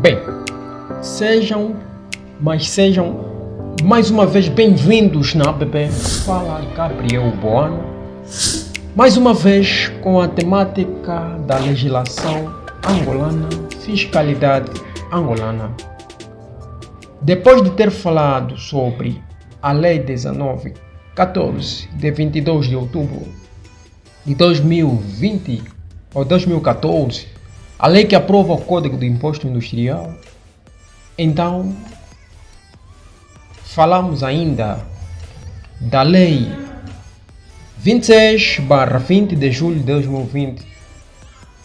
Bem, sejam mais uma vez bem-vindos na app Fala Gabriel Boano, mais uma vez com a temática da legislação angolana, fiscalidade angolana. Depois de ter falado sobre a Lei 1914, de 22 de outubro de 2020 ou 2014, a lei que aprova o Código do Imposto Industrial, então falamos ainda da Lei 26/20 de julho de 2020,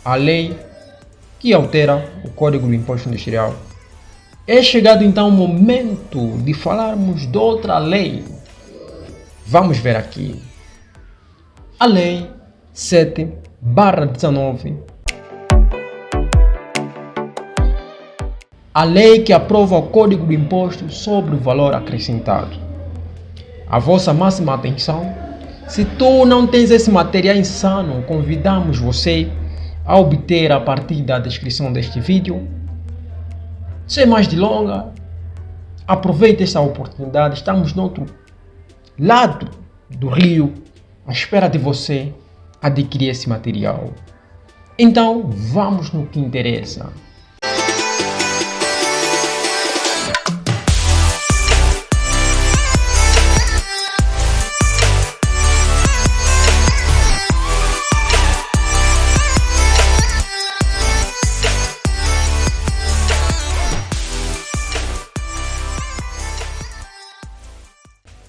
a lei que altera o Código do Imposto Industrial. É chegado então o momento de falarmos de outra lei. Vamos ver aqui. A Lei 7/19. A lei que aprova o Código do Imposto sobre o Valor Acrescentado. A vossa máxima atenção. Se tu não tens esse material insano, convidamos você a obter a partir da descrição deste vídeo. Sem mais delongas, aproveite esta oportunidade. Estamos no outro lado do rio, à espera de você adquirir esse material. Então, vamos no que interessa.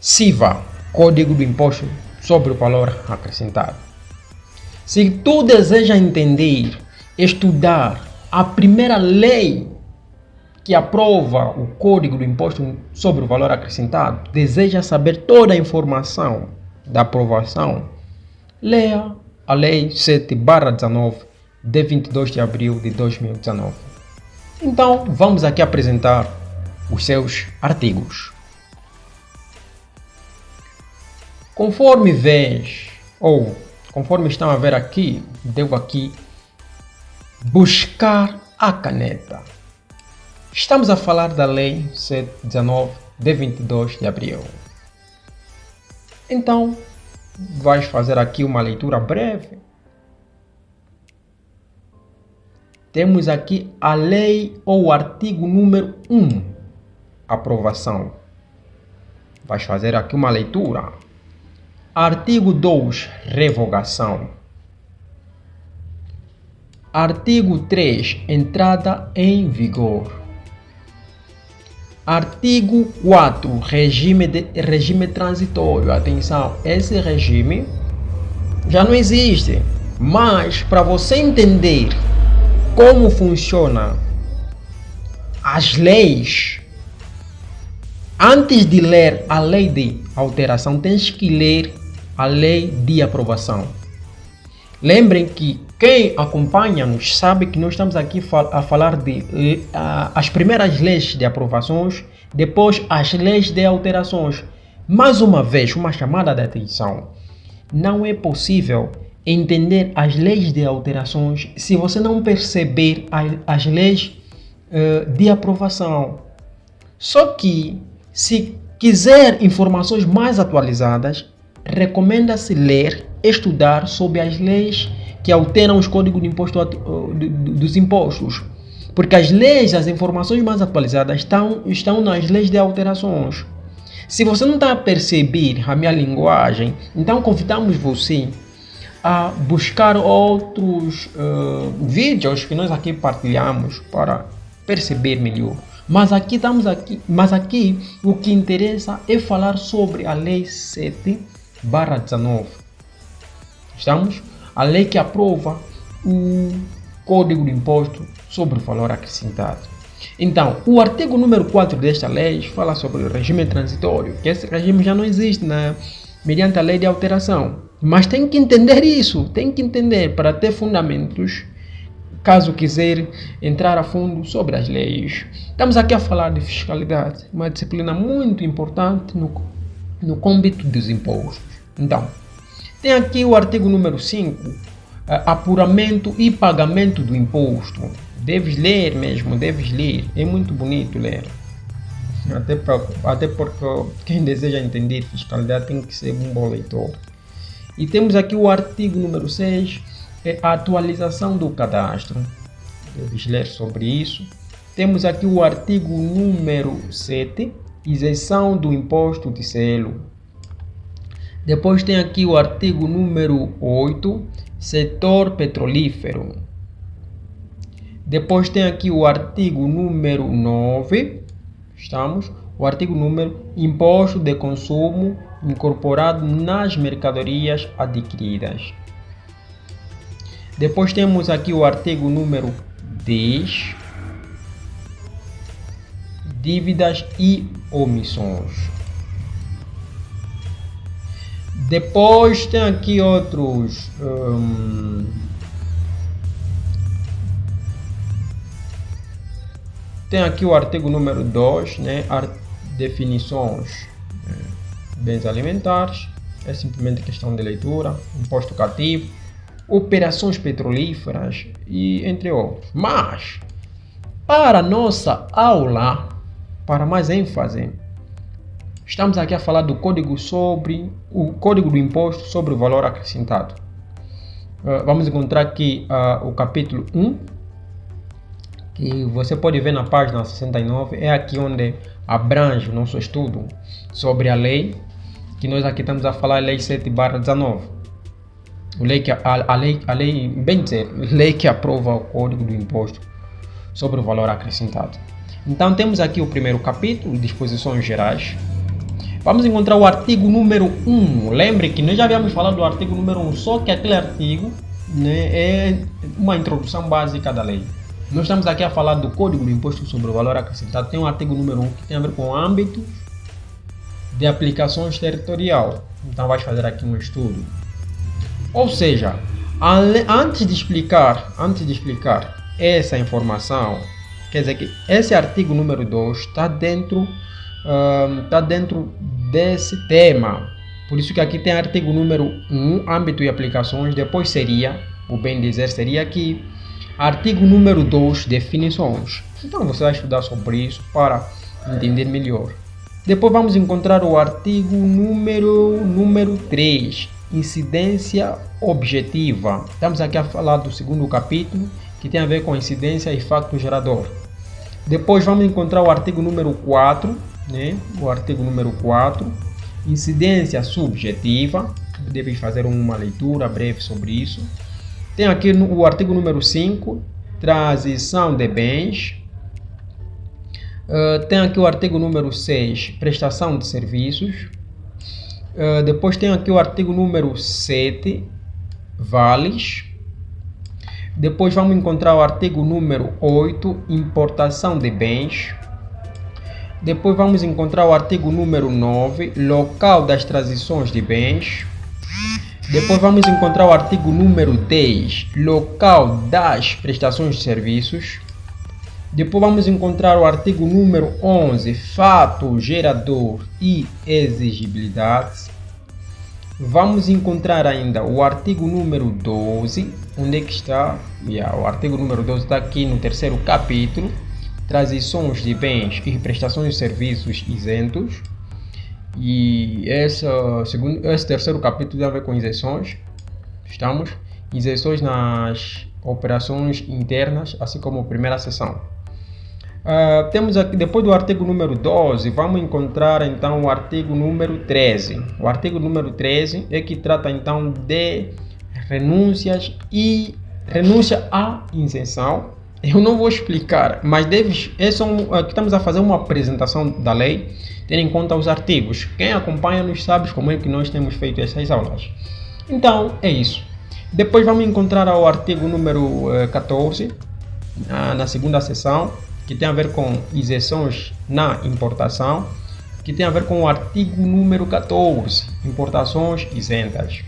CIVA, Código do Imposto sobre o Valor Acrescentado. Se tu deseja entender, estudar a primeira lei que aprova o Código do Imposto sobre o Valor Acrescentado, deseja saber toda a informação da aprovação, leia a Lei 7/19 de 22 de abril de 2019. Então, vamos aqui apresentar os seus artigos. Conforme vês, ou conforme estão a ver aqui, devo aqui buscar a caneta. Estamos a falar da Lei 7/19 de 22 de abril. Então, vais fazer aqui uma leitura breve. Temos aqui a lei ou o artigo número 1, aprovação. Vais fazer aqui uma leitura. Artigo 2, revogação. Artigo 3, entrada em vigor. Artigo 4, regime transitório. Atenção, esse regime já não existe, mas para você entender como funciona as leis, antes de ler a lei de alteração, tens que ler a lei de aprovação. Lembrem que quem acompanha-nos sabe que nós estamos aqui a falar de as primeiras leis de aprovações, depois as leis de alterações. Mais uma vez, uma chamada de atenção. Não é possível entender as leis de alterações se você não perceber as leis de aprovação. Só que, se quiser informações mais atualizadas, recomenda-se ler, estudar sobre as leis que alteram os códigos de imposto, dos impostos. Porque as leis, as informações mais atualizadas estão nas leis de alterações. Se você não está a perceber a minha linguagem, então convidamos você a buscar outros vídeos que nós aqui partilhamos para perceber melhor. Mas aqui o que interessa é falar sobre a Lei 7/19. Estamos? A lei que aprova o Código do Imposto sobre o Valor Acrescentado. Então, o artigo número 4 desta lei fala sobre o regime transitório, que esse regime já não existe mediante a lei de alteração. Mas tem que entender isso, tem que entender para ter fundamentos, caso quiser entrar a fundo sobre as leis. Estamos aqui a falar de fiscalidade, uma disciplina muito importante no âmbito dos impostos. Então, tem aqui o artigo número 5, apuramento e pagamento do imposto. Deves ler mesmo, deves ler. É muito bonito ler. Até porque quem deseja entender fiscalidade tem que ser um bom leitor. E temos aqui o artigo número 6, é a atualização do cadastro. Deves ler sobre isso. Temos aqui o artigo número 7, isenção do imposto de selo. Depois tem aqui o artigo número 8, setor petrolífero. Depois tem aqui o artigo número 9, o artigo número imposto de consumo incorporado nas mercadorias adquiridas. Depois temos aqui o artigo número 10, dívidas e omissões. Depois tem aqui outros tem aqui o artigo número 2, né? Definições, bens alimentares, é simplesmente questão de leitura, imposto cativo, operações petrolíferas e entre outros. Mas, para nossa aula, para mais ênfase, estamos aqui a falar do Código do Imposto sobre o Valor Acrescentado. Vamos encontrar aqui o capítulo 1, que você pode ver na página 69, é aqui onde abrange o nosso estudo sobre a lei, que nós aqui estamos a falar, a Lei 7/19. Lei que aprova o Código do Imposto sobre o Valor Acrescentado. Então temos aqui o primeiro capítulo, disposições gerais. Vamos encontrar o artigo número 1. Lembre que nós já havíamos falado do artigo número 1, só que aquele artigo, né, é uma introdução básica da lei. Nós estamos aqui a falar do Código do Imposto sobre o Valor Acrescentado. Tem um artigo número 1 que tem a ver com âmbito de aplicações territorial. Então vais fazer aqui um estudo. Ou seja, antes de explicar essa informação, quer dizer que esse artigo número 2 está dentro desse tema. Por isso que aqui tem artigo número 1, âmbito e aplicações. Depois seria, o bem dizer, seria aqui artigo número 2, definições. Então você vai estudar sobre isso para entender melhor. Depois vamos encontrar o artigo número 3, incidência objetiva. Estamos aqui a falar do segundo capítulo, que tem a ver com incidência e facto gerador. Depois vamos encontrar o artigo número 4, né? O artigo número 4, incidência subjetiva. Deve fazer uma leitura breve sobre isso. Tem aqui o artigo número 5, transição de bens. Tem aqui o artigo número 6, prestação de serviços. Depois tem aqui o artigo número 7, vales. Depois vamos encontrar o artigo número 8, importação de bens. Depois vamos encontrar o artigo número 9, local das transições de bens. Depois vamos encontrar o artigo número 10, local das prestações de serviços. Depois vamos encontrar o artigo número 11, fato gerador e exigibilidade. Vamos encontrar ainda o artigo número 12, onde é que está? O artigo número 12 está aqui no terceiro capítulo, transições de bens e prestações de serviços isentos. E esse terceiro capítulo tem a ver com isenções. Isenções nas operações internas, assim como a primeira seção. Temos aqui, depois do artigo número 12, vamos encontrar então o artigo número 13. O artigo número 13 é que trata então de renúncia à isenção. Eu não vou explicar, mas aqui estamos a fazer uma apresentação da lei, tendo em conta os artigos. Quem acompanha-nos sabe como é que nós temos feito essas aulas. Então, é isso. Depois vamos encontrar o artigo número 14, na segunda seção, que tem a ver com isenções na importação, que tem a ver com o artigo número 14, importações isentas.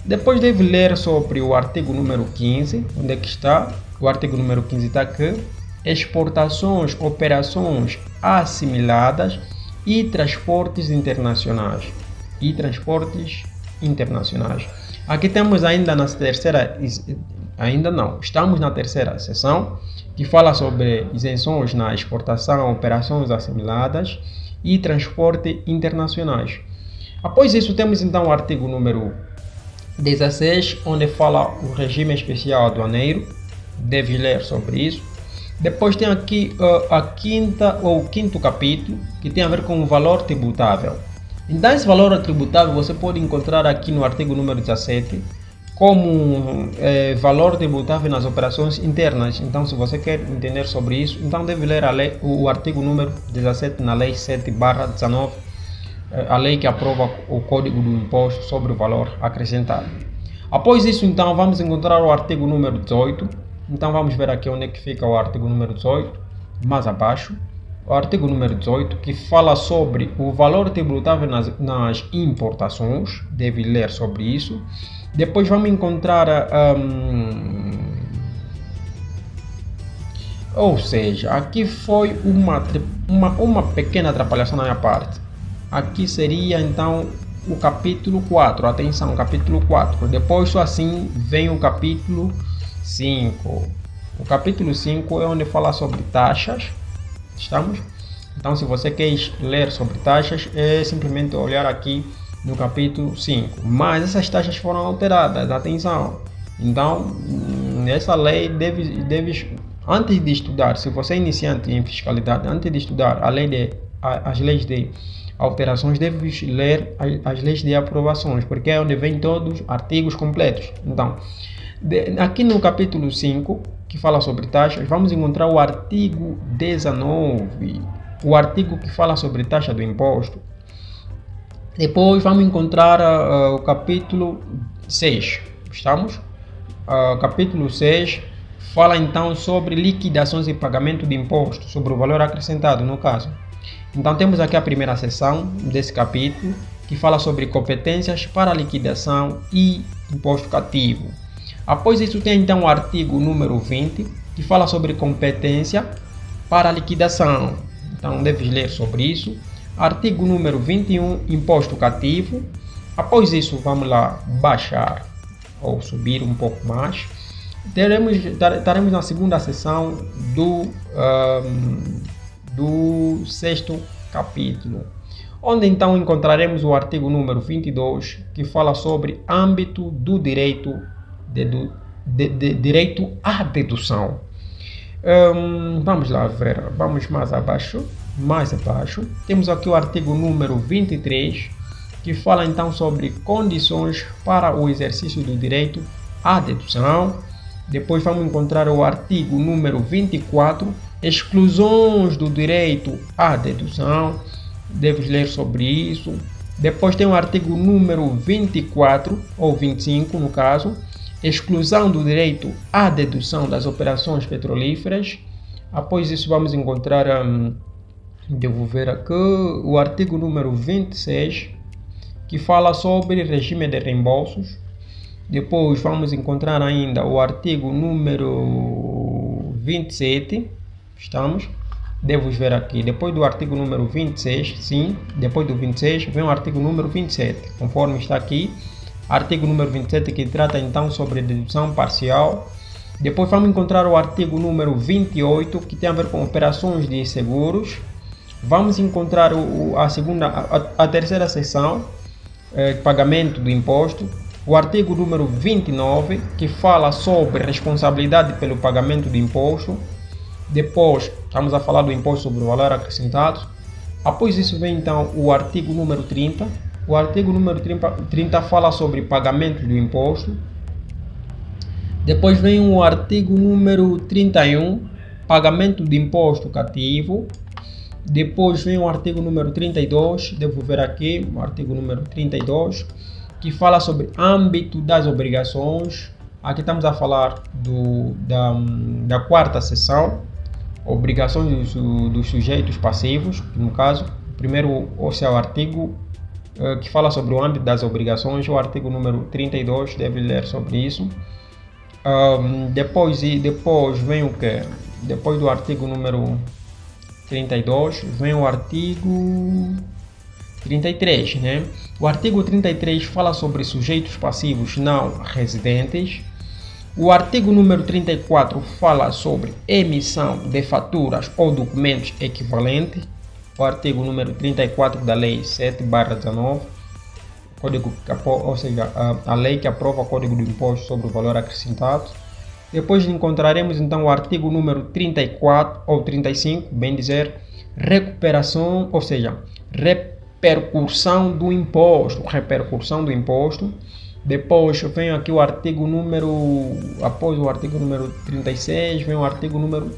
Depois deve ler sobre o artigo número 15, onde é que está? O artigo número 15 está aqui, exportações, operações assimiladas e transportes internacionais. Aqui temos ainda na terceira Ainda não. Estamos na terceira seção, que fala sobre isenções na exportação, operações assimiladas e transporte internacionais. Após isso, temos então o artigo número 16, onde fala o regime especial aduaneiro. Deve ler sobre isso. Depois tem aqui o quinto capítulo, que tem a ver com o valor tributável. Então, esse valor tributável você pode encontrar aqui no artigo número 17, como valor tributável nas operações internas. Então, se você quer entender sobre isso, então deve ler o artigo número 17 na Lei 7/19, a lei que aprova o Código do Imposto sobre o Valor Acrescentado. Após isso, então, vamos encontrar o artigo número 18. Então, vamos ver aqui onde é que fica o artigo número 18, mais abaixo. O artigo número 18, que fala sobre o valor tributável nas importações. Deve ler sobre isso. Depois vamos encontrar, ou seja, aqui foi uma pequena atrapalhação na minha parte. Aqui seria então o capítulo 4, atenção, capítulo 4. Depois só assim vem o capítulo 5. O capítulo 5 é onde fala sobre taxas. Estamos? Então, se você quer ler sobre taxas, é simplesmente olhar aqui no capítulo 5. Mas essas taxas foram alteradas, atenção. Então, essa lei deve antes de estudar, se você é iniciante em fiscalidade, antes de estudar as leis de alterações, deve ler as leis de aprovações, porque é onde vem todos os artigos completos. Então, aqui no capítulo 5, que fala sobre taxas, vamos encontrar o artigo 19, o artigo que fala sobre taxa do imposto. Depois vamos encontrar o capítulo 6, estamos? Capítulo 6 fala então sobre liquidações e pagamento de imposto, sobre o valor acrescentado no caso. Então temos aqui a primeira seção desse capítulo, que fala sobre competências para liquidação e imposto cativo. Após isso tem então o artigo número 20, que fala sobre competência para liquidação. Então deve ler sobre isso. Artigo número 21, imposto cativo. Após isso vamos lá baixar ou subir um pouco mais. Estaremos na segunda seção do sexto capítulo, onde então encontraremos o artigo número 22, que fala sobre âmbito do direito direito à dedução. Vamos lá ver, vamos mais abaixo. Temos aqui o artigo número 23, que fala então sobre condições para o exercício do direito à dedução. Depois vamos encontrar o artigo número 24, exclusões do direito à dedução. Deves ler sobre isso. Depois tem o artigo número 24, ou 25 no caso, exclusão do direito à dedução das operações petrolíferas. Após isso vamos encontrar, devo ver aqui, o artigo número 26, que fala sobre regime de reembolsos. Depois vamos encontrar ainda o artigo número 27, estamos? Devo ver aqui, depois do artigo número 26, sim, depois do 26 vem o artigo número 27, conforme está aqui. Artigo número 27, que trata então sobre dedução parcial. Depois vamos encontrar o artigo número 28, que tem a ver com operações de seguros. Vamos encontrar a terceira seção, pagamento do imposto. O artigo número 29, que fala sobre responsabilidade pelo pagamento do imposto. Depois, estamos a falar do imposto sobre o valor acrescentado. Após isso vem então o artigo número 30. O artigo número 30 fala sobre pagamento do imposto. Depois vem o artigo número 31, pagamento de imposto cativo. Depois vem o artigo número 32, devo ver aqui, o artigo número 32, que fala sobre âmbito das obrigações. Aqui estamos a falar da quarta seção, obrigações dos sujeitos passivos, no caso. Primeiro, é o artigo que fala sobre o âmbito das obrigações, o artigo número 32, deve ler sobre isso. Depois vem o que? Depois do artigo número 32, vem o artigo 33, né? O artigo 33 fala sobre sujeitos passivos não residentes. O artigo número 34 fala sobre emissão de faturas ou documentos equivalentes. O artigo número 34 da Lei 7/19, código, ou seja, a lei que aprova o Código do Imposto sobre o Valor Acrescentado. Depois encontraremos então o artigo número 34 ou 35, bem dizer, recuperação, ou seja, repercussão do imposto, Depois vem aqui o artigo número, após o artigo número 36, vem o artigo número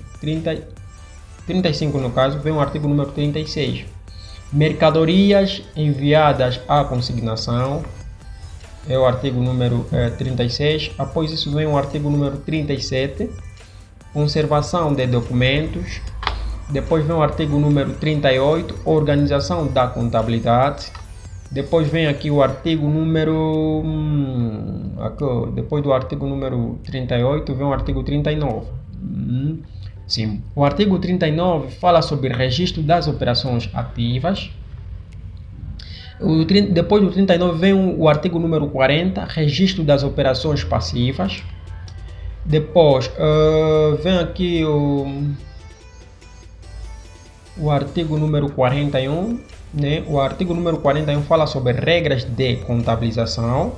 35 no caso, vem o artigo número 36. Mercadorias enviadas à consignação, é o artigo número 36. Após isso vem o artigo número 37, conservação de documentos. Depois vem o artigo número 38, organização da contabilidade. Depois vem aqui o artigo número... depois do artigo número 38 vem o artigo 39. Sim. O artigo 39 fala sobre registro das operações ativas. Depois do 39 vem o artigo número 40, registro das operações passivas. Depois vem aqui o artigo número 41, né? O artigo número 41 fala sobre regras de contabilização.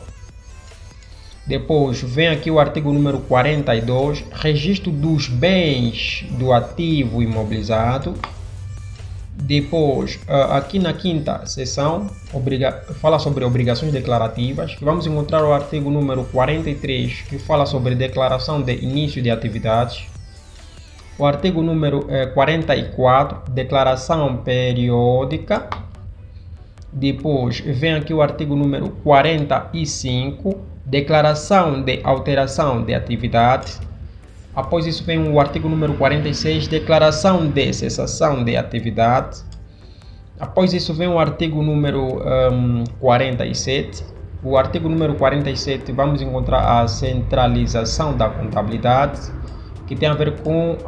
Depois vem aqui o artigo número 42, registro dos bens do ativo imobilizado. Depois, aqui na quinta seção, fala sobre obrigações declarativas, que vamos encontrar o artigo número 43, que fala sobre declaração de início de atividades. O artigo número 44, declaração periódica. Depois, vem aqui o artigo número 45, declaração de alteração de atividade. Após isso vem o artigo número 46, declaração de cessação de atividade. Após isso vem o artigo número 47. O artigo número 47 vamos encontrar a centralização da contabilidade, que tem a ver com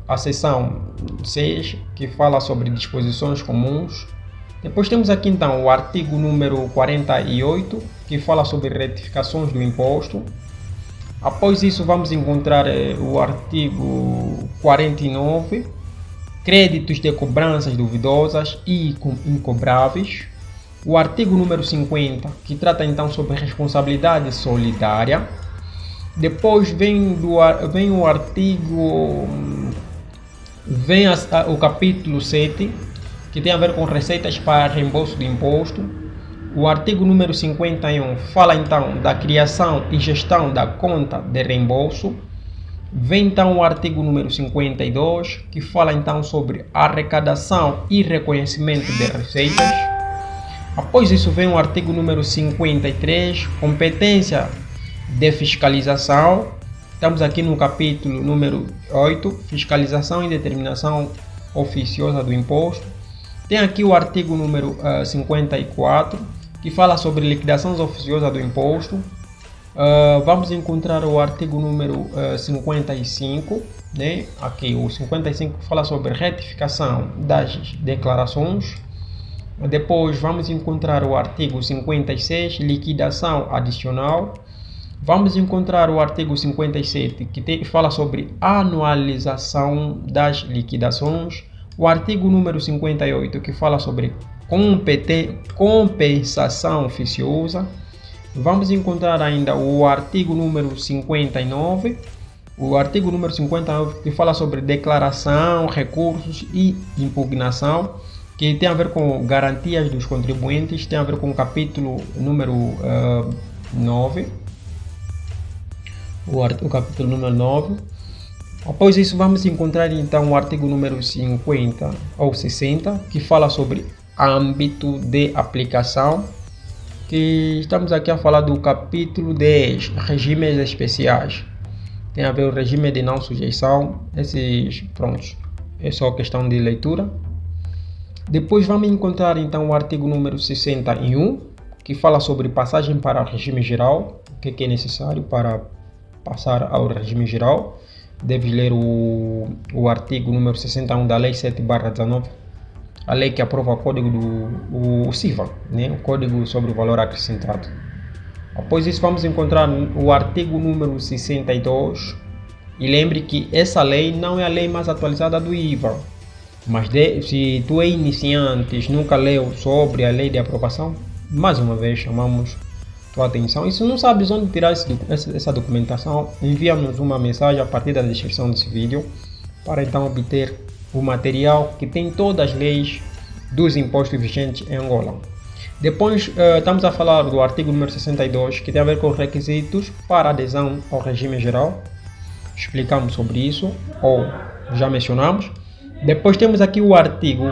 a seção 6, que fala sobre disposições comuns. Depois temos aqui então o artigo número 48, que fala sobre retificações do imposto. Após isso vamos encontrar o artigo 49, créditos de cobranças duvidosas e incobráveis. O artigo número 50, que trata então sobre responsabilidade solidária. Depois vem o artigo, o capítulo 7, que tem a ver com receitas para reembolso de imposto. O artigo número 51 fala então da criação e gestão da conta de reembolso. Vem então o artigo número 52, que fala então sobre arrecadação e reconhecimento de receitas. Após isso vem o artigo número 53, competência de fiscalização. Estamos aqui no capítulo número 8, fiscalização e determinação oficiosa do imposto. Tem aqui o artigo número 54, que fala sobre liquidação oficiosa do imposto. Vamos encontrar o artigo número 55, né? Aqui o 55 fala sobre retificação das declarações. Depois vamos encontrar o artigo 56, liquidação adicional. Vamos encontrar o artigo 57, que fala sobre anualização das liquidações. O artigo número 58, que fala sobre compensação oficiosa. Vamos encontrar ainda o artigo número 59. O artigo número 59, que fala sobre declaração, recursos e impugnação, que tem a ver com garantias dos contribuintes, tem a ver com o capítulo número 9. O capítulo número 9. Após isso, vamos encontrar então o artigo número 50 ou 60, que fala sobre âmbito de aplicação, que estamos aqui a falar do capítulo 10, regimes especiais. Tem a ver o regime de não sujeição, esses prontos, é só questão de leitura. Depois vamos encontrar então o artigo número 61, que fala sobre passagem para o regime geral, o que é necessário para passar ao regime geral. Deve ler o artigo número 61 da Lei 7/19, a lei que aprova o código do CIVA, né? O Código sobre o Valor Acrescentado. Após isso, vamos encontrar o artigo número 62. E lembre que essa lei não é a lei mais atualizada do IVA. Mas se tu é iniciante, nunca leu sobre a lei de aprovação, mais uma vez chamamos tua atenção. E se não sabes onde tirar essa documentação, envia-nos uma mensagem a partir da descrição desse vídeo para então obter o material que tem todas as leis dos impostos vigentes em Angola. Depois estamos a falar do artigo número 62, que tem a ver com requisitos para adesão ao regime geral. Explicamos sobre isso, ou já mencionamos. Depois temos aqui o artigo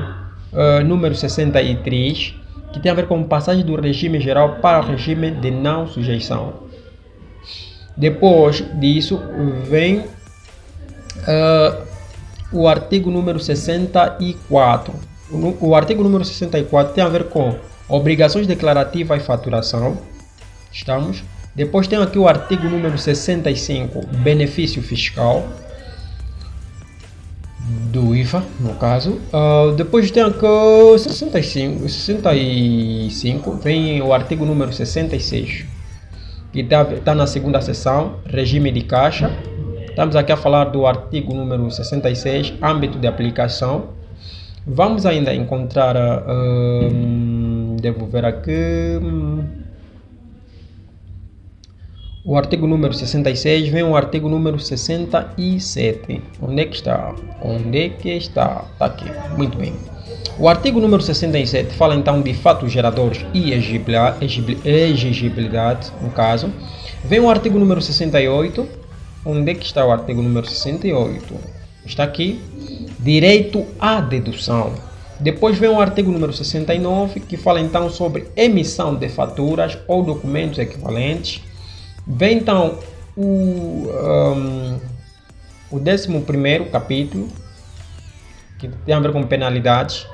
número 63, que tem a ver com passagem do regime geral para o regime de não sujeição. Depois disso vem o artigo número 64. O artigo número 64 tem a ver com obrigações declarativas e faturação. Estamos. Depois tem aqui o artigo número 65, benefício fiscal do IVA, no caso. Depois tem aqui 65, vem o artigo número 66, que está na segunda seção, regime de caixa. Estamos aqui a falar do artigo número 66, âmbito de aplicação. Vamos ainda encontrar, devo ver aqui, o artigo número 66, vem o artigo número 67. Onde é que está? Onde é que está? Está aqui. Muito bem. O artigo número 67 fala então de fatos geradores e exigibilidade, no caso. Vem o artigo número 68. Onde é que está o artigo número 68? Está aqui. Direito à dedução. Depois vem o artigo número 69, que fala então sobre emissão de faturas ou documentos equivalentes. Vem então o 11º capítulo, que tem a ver com penalidades.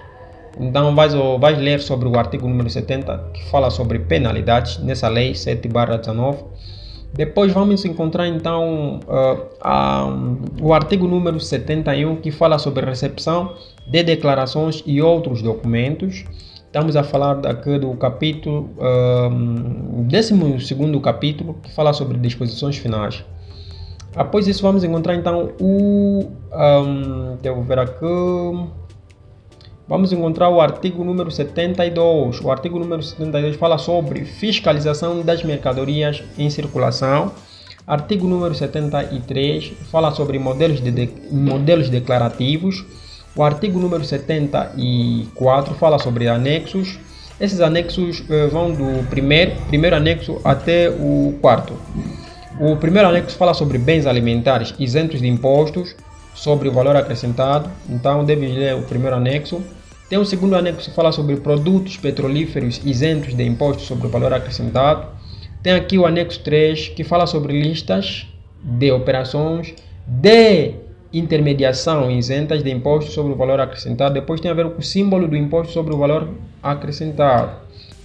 Então vais ler sobre o artigo número 70, que fala sobre penalidades, nessa lei 7/19. Depois vamos encontrar então o artigo número 71, que fala sobre recepção de declarações e outros documentos. Estamos a falar daqui do capítulo, 12º capítulo, que fala sobre disposições finais. Após isso vamos encontrar então devo ver aqui, vamos encontrar o artigo número 72. O artigo número 72 fala sobre fiscalização das mercadorias em circulação. Artigo número 73 fala sobre modelos declarativos. O artigo número 74 fala sobre anexos. Esses anexos vão do primeiro anexo até o quarto. O primeiro anexo fala sobre bens alimentares isentos de impostos sobre o valor acrescentado. Então, deve ler o primeiro anexo. Tem o segundo anexo que fala sobre produtos petrolíferos isentos de impostos sobre o valor acrescentado. Tem aqui o anexo 3, que fala sobre listas de operações de intermediação isentas de impostos sobre o valor acrescentado. Depois tem a ver com o símbolo do imposto sobre o valor acrescentado.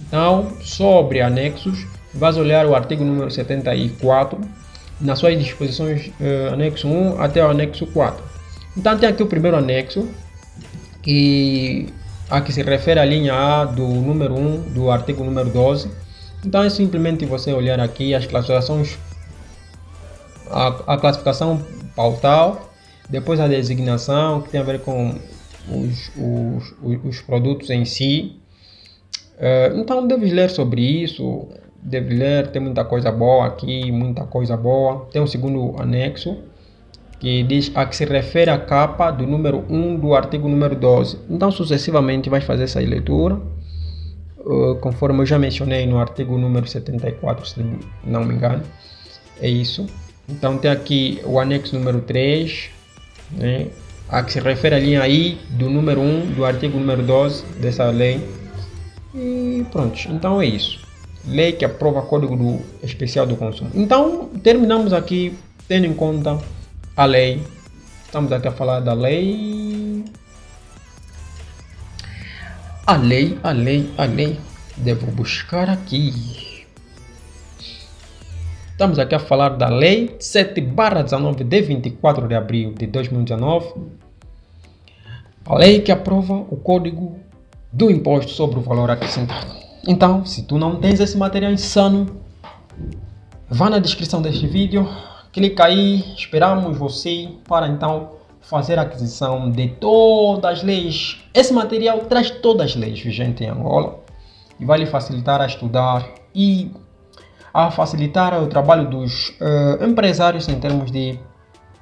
Então, sobre anexos, vais olhar o artigo número 74, nas suas disposições, anexo 1 até o anexo 4. Então, tem aqui o primeiro anexo, a que se refere à linha A do número 1 do artigo número 12. Então, é simplesmente você olhar aqui as classificações, a classificação pautal. Depois a designação, que tem a ver com os produtos em si. Então deves ler sobre isso, deve ler, tem muita coisa boa aqui, muita coisa boa. Tem o segundo anexo, que diz a que se refere à capa do número 1 do artigo número 12. Então sucessivamente vais fazer essa leitura, conforme eu já mencionei no artigo número 74, se não me engano. É isso. Então tem aqui o anexo número 3, né, a que se refere à linha I do número 1 do artigo número 12 dessa lei. E pronto, então é isso. Lei que aprova o Código Especial do Consumo. Então terminamos aqui tendo em conta a lei. Estamos aqui a falar da lei. A lei. Devo buscar aqui. Estamos aqui a falar da Lei 7/19 de 24 de abril de 2019. A lei que aprova o Código do Imposto sobre o Valor Acrescentado. Então, se tu não tens esse material insano, vá na descrição deste vídeo, clica aí, esperamos você para então fazer a aquisição de todas as leis. Esse material traz todas as leis vigentes em Angola e vai lhe facilitar a estudar e a facilitar o trabalho dos empresários em termos de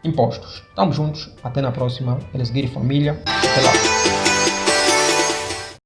impostos. Estamos juntos, até na próxima. Eles Família. Até lá.